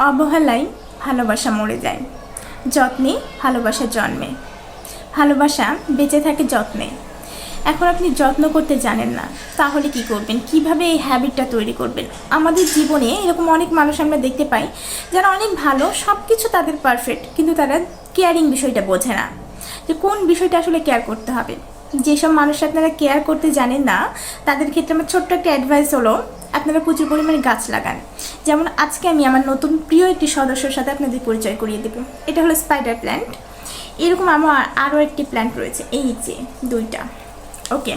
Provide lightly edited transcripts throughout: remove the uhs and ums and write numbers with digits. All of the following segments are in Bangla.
অবহেলায় ভালোবাসা মরে যায়, যত্নে ভালোবাসা জন্মে। ভালোবাসা বেঁচে থাকে যত্নে। এখন আপনি যত্ন করতে জানেন না, তাহলে কি করবেন? কিভাবে এই হ্যাবিটটা তৈরি করবেন? আমাদের জীবনে এরকম অনেক মানুষ আমরা দেখতে পাই যারা অনেক ভালো, সব কিছু তাদের পারফেক্ট, কিন্তু তারা কেয়ারিং বিষয়টা বোঝে না, যে কোন বিষয়টা আসলে কেয়ার করতে হবে। যেসব মানুষ আপনারা কেয়ার করতে জানেন না, তাদের ক্ষেত্রে আমার ছোট্ট একটা অ্যাডভাইস হলো, আপনারা প্রচুর পরিমাণে গাছ লাগান। যেমন আজকে আমি আমার নতুন প্রিয় একটি সদস্যর সাথে আপনাদের পরিচয় করিয়ে দেব। এটা হলো স্পাইডার প্ল্যান্ট। এরকম আমার আরও একটি প্ল্যান্ট রয়েছে, এই যে দুইটা। ওকে,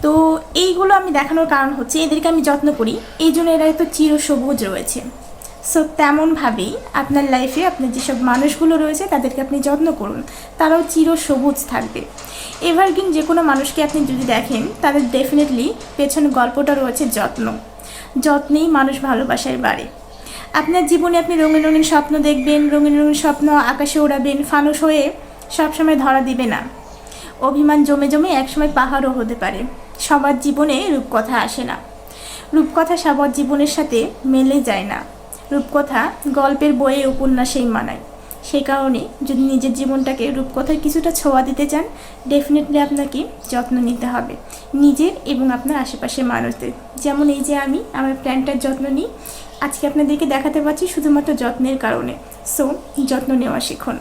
তো এইগুলো আমি দেখানোর কারণ হচ্ছে এদেরকে আমি যত্ন করি, এই জন্য এরা তো চিরসবুজ রয়েছে। সো তেমনভাবেই আপনার লাইফে আপনার যেসব মানুষগুলো রয়েছে তাদেরকে আপনি যত্ন করুন, তারাও চিরসবুজ থাকবে। এভারগ্রিন যে কোনো মানুষকে আপনি যদি দেখেন, তাদের ডেফিনেটলি পেছনে গল্পটা রয়েছে যত্ন। যত্নেই মানুষ ভালোবাসায় বাড়ে। আপনার জীবনে আপনি রঙিন রঙিন স্বপ্ন দেখবেন, রঙিন রঙিন স্বপ্ন আকাশে ওড়াবেন, ফানুস হয়ে সবসময় ধরা দিবে না। অভিমান জমে জমে একসময় পাহাড়ও হতে পারে। সবার জীবনে রূপকথা আসে না, রূপকথা সবার জীবনের সাথে মেলে যায় না। রূপকথা গল্পের বইয়ে উপন্যাসেই মানায়। সেই কারণে যদি নিজের জীবনটাকে রূপকথার কিছুটা ছোঁয়া দিতে চান, ডেফিনেটলি আপনাকে যত্ন নিতে হবে নিজের এবং আপনার আশেপাশের মানুষদের। যেমন এই যে আমি আমার প্ল্যান্টটার যত্ন নিই, আজকে আপনাদেরকে দেখাতে পারছি শুধুমাত্র যত্নের কারণে। সো যত্ন নেওয়া শিখুন।